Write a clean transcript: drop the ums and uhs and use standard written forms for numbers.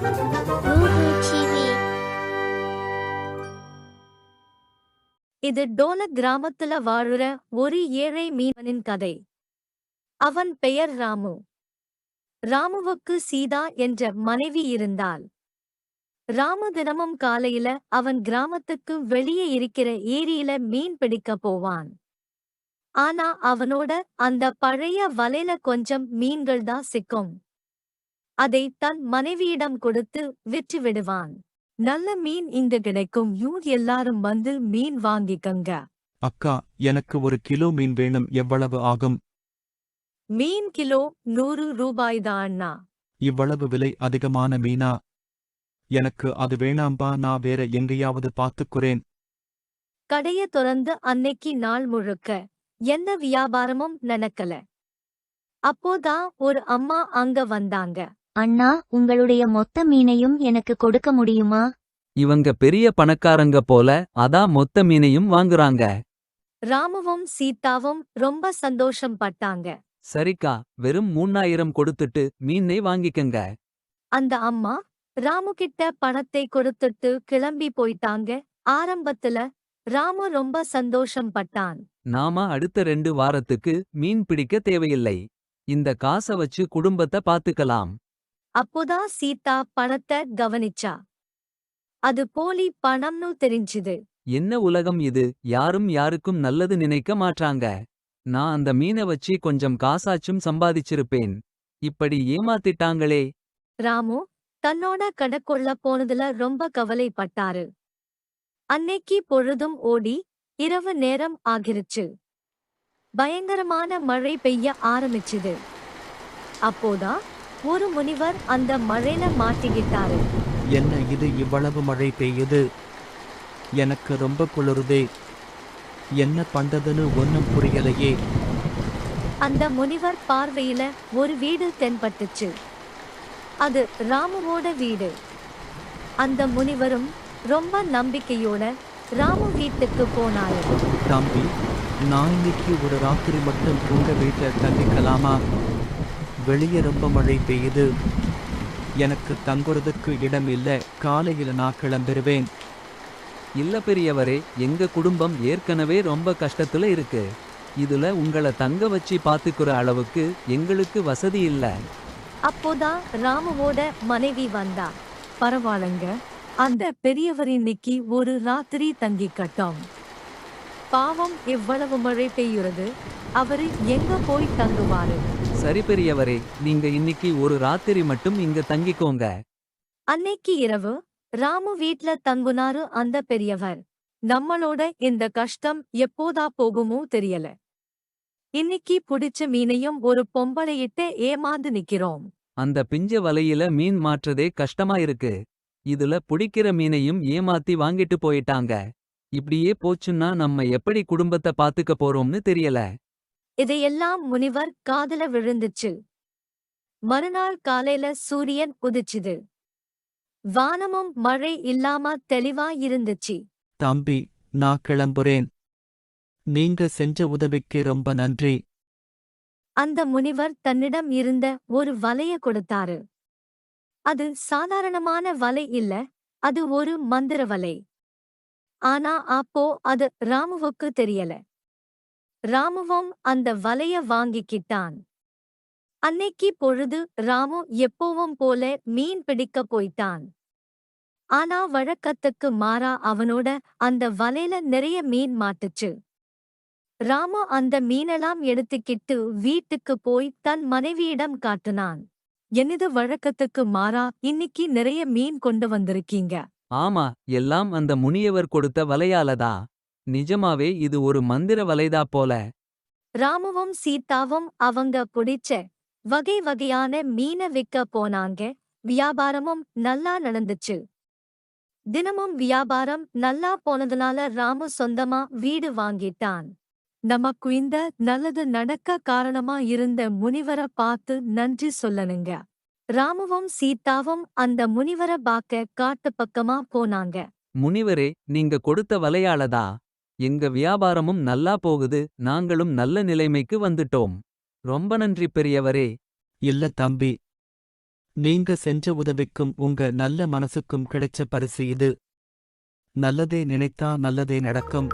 Google TV. இது டோல கிராமத்துல வாழுற ஒரு ஏழை மீனவனின் கதை. அவன் பெயர் ராமு. ராமுவுக்கு சீதா என்ற மனைவி இருந்தாள். ராமு தினமும் காலையில அவன் கிராமத்துக்கு வெளியே இருக்கிற ஏரியில மீன் பிடிக்க போவான். ஆனா அவனோட அந்த பழைய வலையில கொஞ்சம் மீன்கள் தான் சிக்கும். அதை தன் மனைவியிடம் கொடுத்து விற்று விடுவான். நல்ல மீன் இங்க கிடைக்கும், எல்லாரும் வந்து மீன் வாங்கிக்கங்க. அக்கா, எனக்கு ஒரு கிலோ மீன் வேணும். எவ்வளவு ஆகும்? மீன் கிலோ 100 ரூபாய்தான் அண்ணா. இவ்வளவு விலை அதிகமான மீனா? எனக்கு அது வேணாம்பா, நான் வேற எங்கேயாவது பார்த்துக்குறேன். கடைய திறந்து அன்னைக்கு நாள் முழுக்க எந்த வியாபாரமும் நடக்கல. அப்போதான் ஒரு அம்மா அங்க வந்தாங்க. அண்ணா, உங்களுடைய மொத்த மீனையும் எனக்கு கொடுக்க முடியுமா? இவங்க பெரிய பணக்காரங்க போல, அதான் மொத்த மீனையும் வாங்குறாங்க. ராமுவும் சீதாவும் ரொம்ப சந்தோஷம் பட்டாங்க. சரிக்கா, வெறும் 3000 கொடுத்துட்டு மீனை வாங்கிக்கங்க. அந்த அம்மா ராமு கிட்ட பணத்தை கொடுத்துட்டு கிளம்பி போயிட்டாங்க. ஆரம்பத்துல ராமு ரொம்ப சந்தோஷம் பட்டான். நாம அடுத்த 2 வாரத்துக்கு மீன் பிடிக்க தேவையில்லை. இந்த காச வச்சு குடும்பத்த பாத்துக்கலாம். அப்போதான் சீதா பணத்தை கவனிச்சா. அது போலி பணம்னு தெரிஞ்சுது. என்ன உலகம் இது, யாரும் யாருக்கும் நல்லது நினைக்க மாட்றாங்க. நான் அந்த மீனை வச்சு கொஞ்சம் காசாச்சும் சம்பாதிச்சிருப்பேன். இப்படி ஏமாத்திட்டாங்களே. ராமு தன்னோட கடைக்குள்ள போனதுல ரொம்ப கவலைப்பட்டாரு. அன்னைக்கு பொழுதும் ஓடி இரவு நேரம் ஆகிருச்சு. பயங்கரமான மழை பெய்ய ஆரம்பிச்சுது. அப்போதான் ஒரு முனிவர் அந்த மழையில மாட்டிக்கிட்டாரு. என்ன இது, இவ்வளவு மழை பெய்யுது? எனக்கு ரொம்ப குளிருதே. என்ன பண்றதுன்னு ஒன்னும் புரியலையே. அந்த முனிவர் பார்வையில ஒரு வீடு தென்பட்டுச்சு. அது ராமுவோட வீடு. அந்த முனிவரும் ரொம்ப நம்பிக்கையோட ராமு வீட்டுக்கு போனாரு. தம்பி, நான் இன்னைக்கு ஒரு ராத்திரி மட்டும் உங்க வீட்டில் தங்கிக்கலாமா? வெளியே ரொம்ப மழை பெய்யுது. எனக்கு தங்குறதுக்கு இடம் இல்ல. காலையில நான் கிளம்பிடுவேன். இல்ல பெரியவரே, எங்க குடும்பம் ஏற்கனவே ரொம்ப கஷ்டத்துல இருக்கு. இதுல உங்கள தங்க வச்சு பாத்துக்குற அளவுக்கு எங்களுக்கு வசதி இல்ல. அப்போதான் ராமுவோட மனைவி வந்தா. பரவாயில்லைங்க, அந்த பெரியவர் இன்னைக்கு ஒரு ராத்திரி தங்கிக்கட்டும். பாவம், எவ்வளவு மழை பெய்யுறது, அவரு எங்க போய் தங்குவாரு? சரி பெரியவரே, நீங்க இன்னிக்கு ஒரு ராத்திரி மட்டும் இங்க தங்கிக்கோங்க. அன்னைக்கு இரவு ராமு வீட்ல தங்குனாரு அந்த பெரியவர். நம்மளோட இந்த கஷ்டம் எப்போதா போகுமோ தெரியல. இன்னைக்கு புடிச்ச மீனையும் ஒரு பொம்பளையிட்ட ஏமாந்து நிக்கிறோம். அந்த பிஞ்ச வலையில மீன் மாற்றதே கஷ்டமா இருக்கு. இதுல புடிக்கிற மீனையும் ஏமாத்தி வாங்கிட்டு போயிட்டாங்க. இப்படியே போச்சுன்னா நம்ம எப்படி குடும்பத்த பாத்துக்க போறோம்னு தெரியல. இதையெல்லாம் முனிவர் காதுல விழுந்துச்சு. மறுநாள் காலையில சூரியன் உதிச்சுது. வானமும் மழை இல்லாம தெளிவா இருந்துச்சு. தம்பி, நான் கிளம்புறேன். நீங்க செஞ்ச உதவிக்கு ரொம்ப நன்றி. அந்த முனிவர் தன்னிடம் இருந்த ஒரு வலைய கொடுத்தாரு. அது சாதாரணமான வலை இல்ல, அது ஒரு மந்திர வலை. ஆனா அப்போ அது ராமுவுக்கு தெரியல. ராமுவும் அந்த வலைய வாங்கிக்கிட்டான். அன்னைக்கு பொழுது ராமு எப்பவும் போல மீன் பிடிக்க போயிட்டான். ஆனா வழக்கத்துக்கு மாறா அவனோட அந்த வலையில நிறைய மீன் மாட்டுச்சு. ராமு அந்த மீனெல்லாம் எடுத்துக்கிட்டு வீட்டுக்கு போய் தன் மனைவியிடம் காட்டுனான். என்னது வழக்கத்துக்கு மாறா இன்னைக்கு நிறைய மீன் கொண்டு வந்திருக்கீங்க? ஆமா, எல்லாம் அந்த முனியவர் கொடுத்த வலையாலதா. நிஜமாவே இது ஒரு மந்திர வலைதா போல. ராமுவும் சீதாவும் அவங்க பிடிச்ச வகை வகையான மீன விற்க போனாங்க. வியாபாரமும் நல்லா நடந்துச்சு. தினமும் வியாபாரம் நல்லா போனதுனால ராமு சொந்தமா வீடு வாங்கிட்டான். நமக்கு இந்த நல்லது நடக்க காரணமா இருந்த முனிவரை பார்த்து நன்றி சொல்லணுங்க. ராமுவும் சீதாவும் அந்த முனிவரை பார்க்க காட்டு பக்கமா போனாங்க. முனிவரே, நீங்க கொடுத்த வலையாலதா எங்க வியாபாரமும் நல்லா போகுது. நாங்களும் நல்ல நிலைமைக்கு வந்துட்டோம். ரொம்ப நன்றி பெரியவரே. இல்ல தம்பி, நீங்க செஞ்ச உதவிக்கும் உங்க நல்ல மனசுக்கும் கிடைச்ச பரிசு இது. நல்லதே நினைத்தா நல்லதே நடக்கும்.